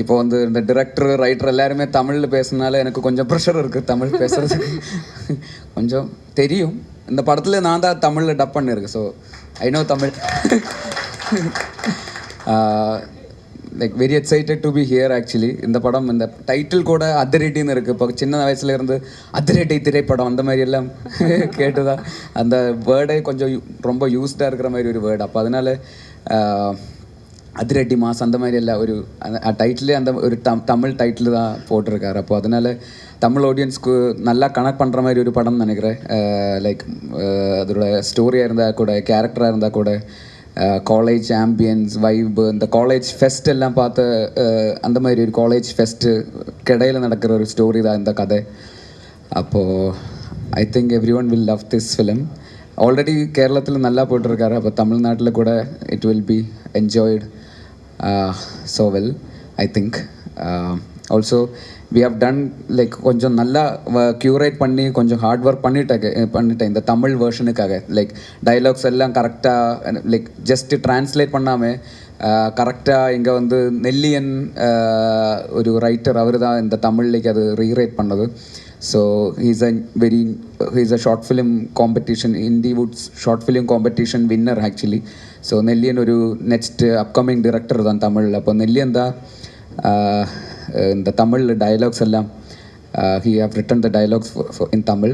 இப்போ வந்து இந்த டிரெக்டர் ரைட்டர் எல்லாருமே தமிழில் பேசுனால எனக்கு கொஞ்சம் ப்ரெஷர் இருக்குது தமிழ் பேசுகிறதுக்கு. கொஞ்சம் தெரியும். இந்த படத்தில் நான் தான் தமிழில் டப் பண்ணியிருக்கேன். So I know Tamil. Like very excited to be here actually. இந்த படம் இந்த டைட்டில் கூட அதிரடின்னு இருக்குது. இப்போ சின்ன வயசுலேருந்து அதிரடி திரைப்படம் அந்த மாதிரி எல்லாம் கேட்டுதான் அந்த வேர்டே கொஞ்சம் ரொம்ப யூஸ்டாக இருக்கிற மாதிரி ஒரு வேர்டு. அப்போ அதனால் அதிரடி மாஸ் அந்த மாதிரி எல்லாம் ஒரு டைட்டிலே அந்த ஒரு தமிழ் டைட்டில் தான் போட்டிருக்காரு. அப்போ அதனால் தமிழ் ஆடியன்ஸ்க்கு நல்லா கனெக்ட் பண்ணுற மாதிரி ஒரு படம்னு நினைக்கிறேன். லைக் அதோட ஸ்டோரியாக இருந்தால் கூட, கேரக்டராக இருந்தால் கூட, காலேஜ் ஆம்பியன்ஸ் வைப்பு, இந்த காலேஜ் ஃபெஸ்ட் எல்லாம் பார்த்து அந்த மாதிரி ஒரு காலேஜ் ஃபெஸ்ட்டு கிடையில் நடக்கிற ஒரு ஸ்டோரி தான் இந்த கதை. அப்போது I think every one will love this film. Already கேரளத்தில் நல்லா போட்டிருக்காரு. அப்போ தமிழ்நாட்டில் கூட it will B enjoyed so well, I think. Also we have done like கொஞ்சம் நல்லா க்யூரேட் பண்ணி கொஞ்சம் ஹார்ட் ஒர்க் பண்ணிட்டேன் இந்த தமிழ் வேர்ஷனுக்காக. லைக் டைலாக்ஸ் எல்லாம் கரெக்டாக லைக் ஜஸ்ட் ட்ரான்ஸ்லேட் பண்ணாமல் கரெக்டாக இங்கே வந்து நெல்லியன் ஒரு ரைட்டர் அவர் தான் இந்த தமிழ்லேக்கு அது ரீரைட் பண்ணது. So he's a short film competition, Indiewood's short film competition winner actually. So நெல்லியன் ஒரு நெக்ஸ்ட் அப்கமிங் டிரெக்டர் தான் தமிழில். அப்போ நெல்லியன் தான் இந்த தமிழ் டயலாக்ஸ் எல்லாம் he have written the dialogues for in Tamil.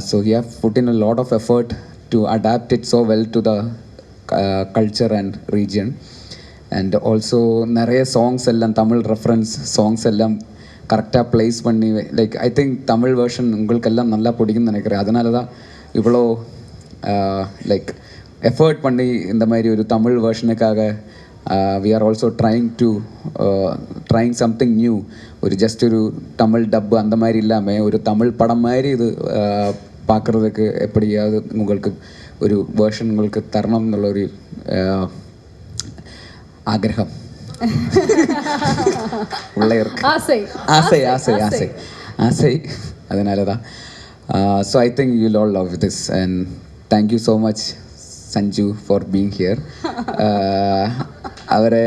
So he have put in a lot of effort to adapt it so well to the culture and region. And also நிறைய songs எல்லாம் Tamil reference songs எல்லாம் கரெக்டாக place பண்ணி like I think Tamil version உங்களுக்கெல்லாம் நல்லா பிடிக்கும்னு நினைக்கிறேன். அதனால தான் இவ்வளோ லைக் எஃபர்ட் பண்ணி இந்த மாதிரி ஒரு தமிழ் வேர்ஷனுக்காக we are also trying something new. ஒரு ஜஸ்ட் ஒரு தமிழ் டப்பு அந்த மாதிரி இல்லாமல் ஒரு தமிழ் படம் மாதிரி இது பார்க்குறதுக்கு எப்படியாவது உங்களுக்கு ஒரு வேர்ஷன் உங்களுக்கு தரணும் എന്നുള്ള ஒரு ஆகிரகம் உள்ளே இருக்கு. ஆசை அதனால தான். So I think you all love this and thank you so much Sanju for being here. அவரை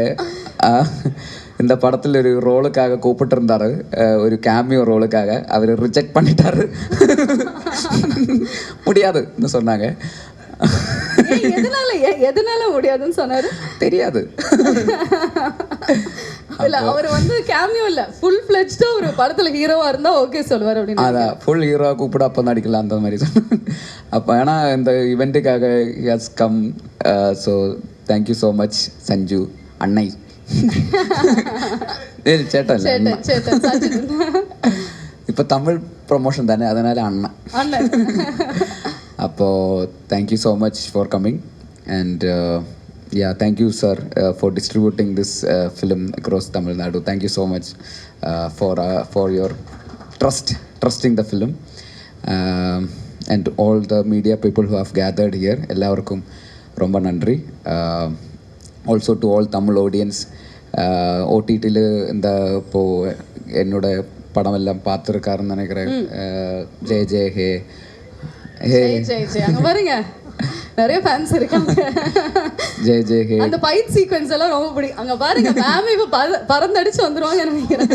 இந்த படத்தில் ஒரு ரோலுக்காக கூப்பிட்டுருந்தாரு, ஒரு கேமியோ ரோலுக்காக. அவர் ரிஜெக்ட் பண்ணிட்டாரு, முடியாதுன்னு சொன்னாங்க. எதனால முடியாதுன்னு சொன்னாரு தெரியாது. இல்ல அவர் வந்து கேமியோ இல்ல ஃபுல் ஃப்ளெஜ்டா ஒரு படத்துல ஹீரோவா இருந்தா ஓகே சொல்வார் அப்படின்னு. அதான் ஃபுல் ஹீரோவா கூப்பிட அப்போ நடிக்கலாம் அந்த மாதிரி சொன்னாங்க. அப்போ ஏன்னா இந்த இவெண்ட்டுக்காக has come. So thank you so much Sanju அன்னை. சேட்டன் இப்போ தமிழ் ப்ரொமோஷன் தானே, அதனால அண்ணன். அப்போது thank you so much for coming and yeah, thank you sir for distributing this film across Tamil Nadu. Thank you so much for your trusting the film and all the media people who have gathered here. Ellarkum romba nandri. Also to all Tamil audience, OTT ல இந்த இப்போ என்னோட படம் எல்லாம் பார்த்துருக்காருன்னு நினைக்கிறேன். ஜெய் ஜெய் ஹே அங்க பாருங்க நிறைய ஃபேன்ஸ் இருக்காங்க. ஜெய் ஜெய் ஹே அந்த ஃபைட் சீக்வென்ஸ் எல்லாம் ரொம்ப பிடிக்கும். அங்க பாருங்க மேம் இப்ப பறந்தடிச்சு வந்துருவாங்க நினைக்கிறேன்.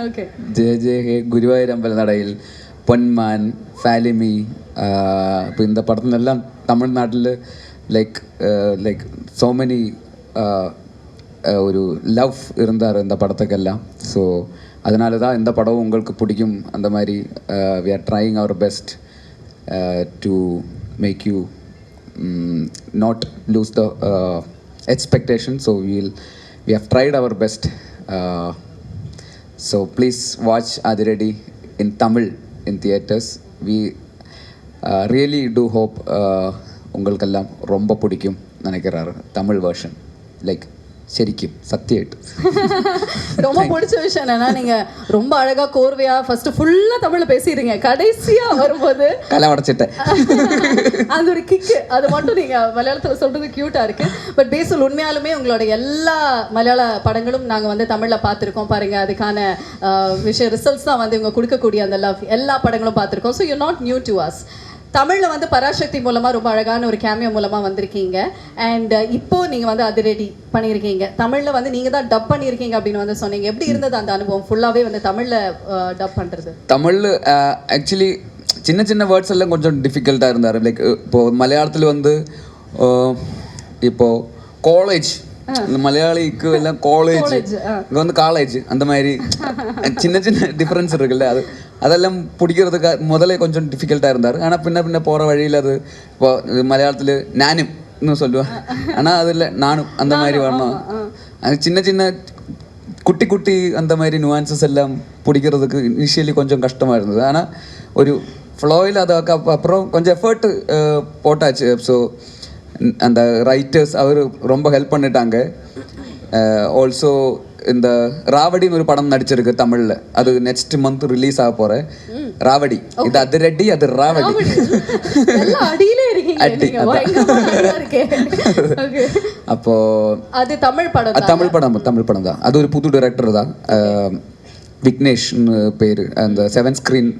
ஓகே ஜெய் ஜெய் ஹே, ഗുരുവായൂരമ്പല നടയിൽ, പൊന്മാൻ, ഫാലിമി. இப்போ இந்த படத்துலெல்லாம் தமிழ்நாட்டில் லைக் ஸோ மெனி ஒரு லவ் இருந்தார் இந்த படத்துக்கெல்லாம். ஸோ அதனால தான் இந்த படம் உங்களுக்கு பிடிக்கும். அந்த மாதிரி we are trying our best to make you not lose the expectation. So we have tried our best. So please watch Adiradi in Tamil in theaters. We really do hope உங்களுக்கெல்லாம் ரொம்ப பிடிக்கும் நினைக்கிறாரு தமிழ் வேர்ஷன். லைக் ശരിക്കും സത്യമായിട്ട് ரொம்ப பிடிச்ச விஷயம் என்னன்னா நீங்க ரொம்ப அழகா கோர்வையா ஃபர்ஸ்ட் ஃபுல்லா தமிழ்ல பேசிடுறீங்க, கடைசியா வரும்போது கலவடைச்சிட்டேன் அந்த ஒரு கிக் அது மட்டும் நீங்க மலையாளத்துல சொல்றது கியூட்டா இருக்கு. பட் பேசல் உண்மையாலுமே உங்களோட எல்லா மலையாள படங்களும் நாங்க வந்து தமிழ்ல பார்த்துருக்கோம். பாருங்க அதுக்கான விஷயம் ரிசல்ட்ஸ் தான் வந்து இவங்க கொடுக்கக்கூடிய அந்த லவ் எல்லா படங்களும் பார்த்துருக்கோம். So you not new to us. தமிழ்ல வந்து பராசக்தி மூலமா ரொம்ப அழகான ஒரு கேமியோ மூலமா வந்திருக்கீங்க. அண்ட் இப்போ நீங்க வந்து அதிரடி பண்ணியிருக்கீங்க. தமிழ்ல வந்து நீங்க தான் டப் பண்ணியிருக்கீங்க அப்படின்னு வந்து சொன்னீங்க. எப்படி இருந்தது அந்த அனுபவம் ஃபுல்லாவே வந்து தமிழ்ல டப் பண்றது? தமிழ் ஆக்சுவலி சின்ன சின்ன வேர்ட்ஸ் எல்லாம் கொஞ்சம் டிஃபிகல்ட்டாக இருந்தார். லைக் இப்போது மலையாளத்தில் வந்து இப்போது காலேஜ், இந்த மலையாளிக்கு எல்லாம் காலேஜ், இங்கே வந்து காலேஜ், அந்த மாதிரி சின்ன சின்ன டிஃப்ரென்ஸ் இருக்குல்ல, அதெல்லாம் பிடிக்கிறதுக்கு முதல்ல கொஞ்சம் டிஃபிகல்ட்டாக இருந்தார். ஆனால் பின்ன போகிற வழியில் அது இப்போ மலையாளத்தில் நானும் இன்னும் சொல்லுவேன், ஆனால் அதில் நானும் அந்த மாதிரி வரணும். அது சின்ன சின்ன குட்டி குட்டி அந்த மாதிரி நுவான்சஸ் எல்லாம் பிடிக்கிறதுக்கு இனிஷியலி கொஞ்சம் கஷ்டமாக இருந்தது. ஆனால் ஒரு ஃப்ளோயில் அதுக்கு அப்புறம் கொஞ்சம் எஃபர்ட் போட்டாச்சு. ஸோ அந்த ரைட்டர்ஸ் அவர் ரொம்ப ஹெல்ப் பண்ணிட்டாங்க. ஆல்சோ இந்த ராவடின்னு ஒரு படம் நடிச்சிருக்கு தமிழில், அது நெக்ஸ்ட் மந்த் ரிலீஸ் ஆக போகிறேன். ராவடி, இது அது ரெட்டி, அது ராவடி. அப்போ அது தமிழ் படம், தமிழ் படம் தான். அது ஒரு புது டைரக்டர் தான், விக்னேஷ்னு பேர். அந்த 7 ஸ்க்ரீன்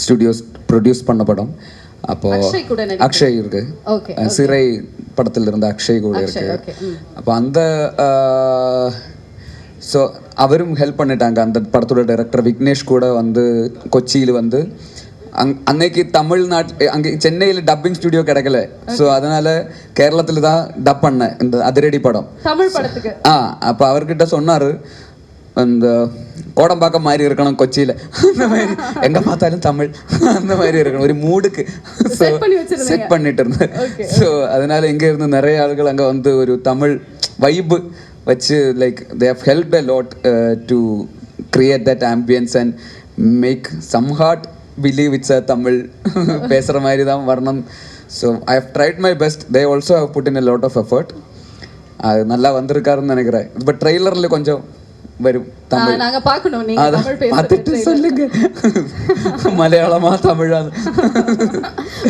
ஸ்டுடியோஸ் ப்ரொடியூஸ் பண்ண படம். அப்போ அக்ஷய் இருக்கு, சிறை படத்தில் இருந்த அக்ஷய் கூட இருக்கு. அப்போ அந்த ஸோ அவரும் ஹெல்ப் பண்ணிட்டாங்க. அந்த படத்தோட டைரக்டர் விக்னேஷ் கூட வந்து கொச்சியில் வந்து அன்னைக்கு தமிழ்நாட்டில் அங்கே சென்னையில் டப்பிங் ஸ்டுடியோ கிடைக்கல. ஸோ அதனால கேரளத்தில் தான் டப் பண்ணேன் இந்த அதிரடி படம், தமிழ் படத்துக்கு. அப்போ அவர்கிட்ட சொன்னார், இந்த கோடம்பாக்கம் மாதிரி இருக்கணும் கொச்சியில், அந்த மாதிரி எங்கே பார்த்தாலும் தமிழ் அந்த மாதிரி இருக்கணும், ஒரு மூடுக்கு செட் பண்ணிட்டு இருந்தேன். ஸோ அதனால இங்கே இருந்து நிறைய ஆளுகள் அங்கே வந்து ஒரு தமிழ் வைப்பு வச்சு, like they have helped a lot to create that ambience and make some hard believe it's a Tamil பேசுகிற மாதிரி தான் வரணும். So I have tried my best. They also have put in a lot of effort. அது நல்லா வந்திருக்காருன்னு நினைக்கிறேன். இப்போ ட்ரெய்லரில் கொஞ்சம் வரும் தமிழ், நாங்க பார்க்கணும், நீங்க தமிழ் பார்த்துட்டு சொல்லுங்க மலையாளமா தமிழா.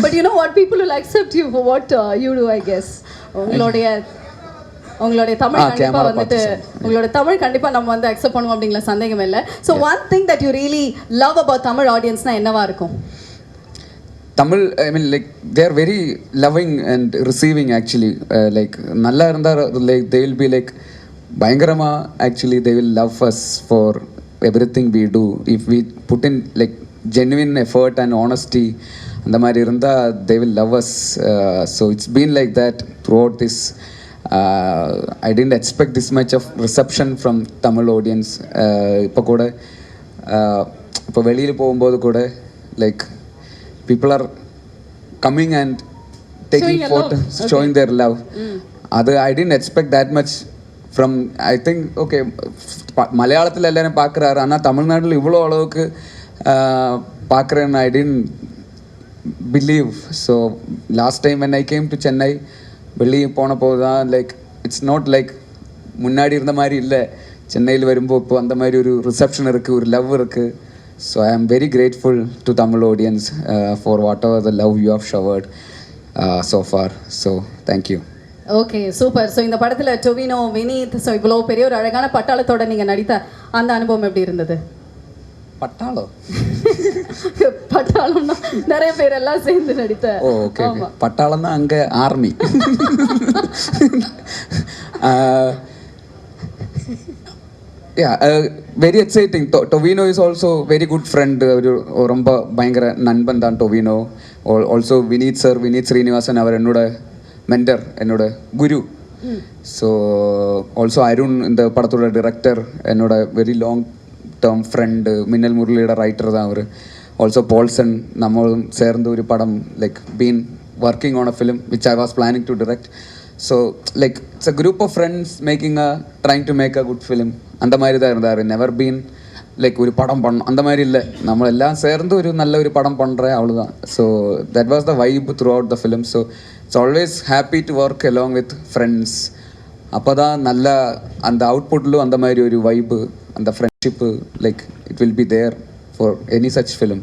But you know what, people will accept you for what you do, I guess. உங்களுடைய தமிழ் கண்டிப்பா வந்துட்டு, உங்களோட தமிழ் கண்டிப்பா நம்ம வந்து அக்செப்ட் பண்ணுவோம் அப்படிங்கிற சந்தேகம் இல்லை. So one thing that you really love about Tamil ஆடியன்ஸ்னா என்னவா இருக்கும்? Tamil, I mean like they are very loving and receiving actually. Like நல்லா இருந்தால் like they will be like பயங்கரமாக actually they will love us for everything we do. If we put in like genuine effort and honesty, அந்த மாதிரி இருந்தால் they will love us. So it's been like that throughout this. I didn't expect this much of reception from Tamil audience. இப்போ கூட இப்போ வெளியில் போகும்போது கூட like people are coming and taking photos, showing their love. அது I didn't expect that much from, I think, okay, மலையாளத்தில் எல்லாரும் பார்க்குறாரு, ஆனால் தமிழ்நாட்டில் இவ்வளோ அளவுக்கு பார்க்குறேன்னு I didn't believe. So last time when I came to Chennai, வெளியே போனபோது தான் லைக் இட்ஸ் நாட் லைக் முன்னாடி இருந்த மாதிரி இல்லை. சென்னையில் வரும்போது இப்போ அந்த மாதிரி ஒரு ரிசப்ஷன் இருக்குது, ஒரு லவ் இருக்குது. So I am very grateful to Tamil audience for whatever the love you have showered so far. So thank you. Okay, super. So இந்த படத்தில் டொவினோ, வினீத், ஸோ இவ்வளோ பெரிய ஒரு அழகான பட்டாளத்தோட நீங்கள் நடித்த அந்த அனுபவம் எப்படி இருந்தது? பட்டாளம் பட்டாளம்னா நிறைய பேர் எல்லாம் சேர்ந்து நடித்த. ஓகே, பட்டாளம் தான் அங்கே army. Very exciting. Tovino is also very good friend. ஒரு ரொம்ப பயங்கர நண்பன் தான் டொவினோ. ஆல்சோ வினீத் சார், வினீத் ஸ்ரீனிவாசன், அவர் என்னோட மென்டர், என்னோட குரு. ஸோ ஆல்சோ அருண், இந்த படத்தோட டிரெக்டர், என்னோட வெரி லாங் டேர்ம் ஃப்ரெண்டு. மின்னல் முரளியோட ரைட்டர் தான் அவர். ஆல்சோ போல்சன், நம்மளும் சேர்ந்து ஒரு படம் like been working on a film which I was planning to direct. So like it's a group of friends making trying to make a good film. அந்த மாதிரி தான் இருந்தார். நெவர் பீன் லைக் ஒரு படம் பண்ணணும் அந்த மாதிரி இல்லை, നമ്മളെല്ലാം சேர்ந்து ஒரு நல்ல ஒரு படம் பண்ணுறேன், அவ்வளோதான். So that was the vibe through out the film. So it's always happy to work along with friends. அப்போ தான் நல்ல அந்த அவுட்புட்லும் அந்த மாதிரி ஒரு வைப்பு, அந்த friendship, like it will be there for any such film.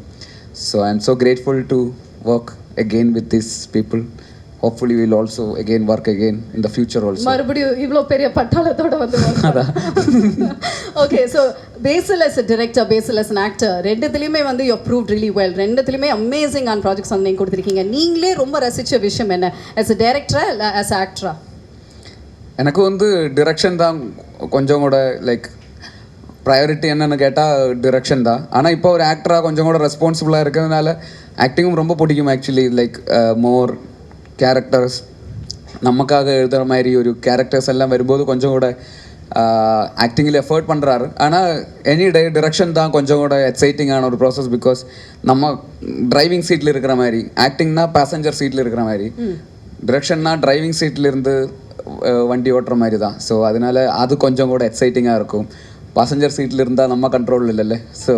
So I am so grateful to work again with these people. Hopefully we'll also again work again in the future also. மறுபடியும் இவ்வளோ பெரிய பட்டாளத்தோட வந்து okay so Basil as a director, Basil as an actor, ரெண்டுத்துலேயுமே வந்து you proved really well. ரெண்டுத்துலேயுமே amazing ஆன் projects வந்து நீங்கள் கொடுத்துருக்கீங்க. நீங்களே ரொம்ப ரசித்த விஷயம் என்ன as a director இல்லை as a actor? எனக்கு வந்து டிரெக்ஷன் தான் கொஞ்சம் கூட லைக் ப்ரையாரிட்டி என்னன்னு கேட்டால் டிரெக்ஷன் தான். ஆனால் இப்போ ஒரு ஆக்டராக கொஞ்சம் கூட ரெஸ்பான்சிபிளாக இருக்கிறதுனால ஆக்டிங்கும் ரொம்ப பிடிக்கும் ஆக்சுவலி. லைக் மோர் கேரக்டர்ஸ் நமக்காக எழுதுகிற மாதிரி ஒரு கேரக்டர்ஸ் எல்லாம் வரும்போது கொஞ்சம் கூட ஆக்டிங்கில் எஃபர்ட் பண்ணுறாரு. ஆனால் எனி டே டிரெக்ஷன் தான் கொஞ்சம் கூட எக்ஸைட்டிங்கான ஒரு ப்ராசஸ். பிகாஸ் நம்ம டிரைவிங் சீட்டில் இருக்கிற மாதிரி, ஆக்டிங்னா பேசஞ்சர் சீட்டில் இருக்கிற மாதிரி, டிரெக்ஷன்னா டிரைவிங் சீட்டில் இருந்து வண்டி ஓட்டுற மாதிரி தான். ஸோ அதனால அது கொஞ்சம் கூட எக்ஸைட்டிங்காக இருக்கும். பாசஞ்சர் சீட்டில் இருந்தால் நம்ம கண்ட்ரோல் இல்லைல்ல. ஸோ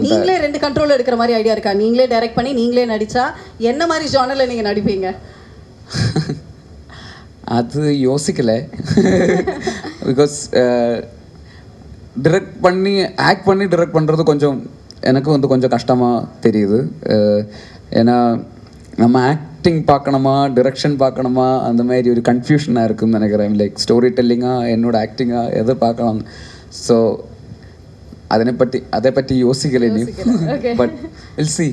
நீங்களே ரெண்டு கண்ட்ரோல் எடுக்கிற மாதிரி ஐடியா இருக்கா? நீங்களே டைரக்ட் பண்ணி நீங்களே நடித்தா என்ன மாதிரி ஜானரில் நீங்கள் நடிப்பீங்க? அது யோசிக்கலை. பிகாஸ் டிரெக்ட் பண்ணி ஆக்ட் பண்ணி டிரெக்ட் பண்ணுறது கொஞ்சம் எனக்கு வந்து கொஞ்சம் கஷ்டமாக தெரியுது. ஏன்னா நம்ம ஆக்டிங் பார்க்கணுமா டிரெக்ஷன் பார்க்கணுமா அந்த மாதிரி ஒரு கன்ஃபியூஷனாக இருக்குன்னு நினைக்கிறேன். லைக் ஸ்டோரி டெல்லிங்காக என்னோட ஆக்டிங்காக எதை பார்க்கலாம். ஸோ அதை பற்றி யோசிக்கலை நீ. But will see.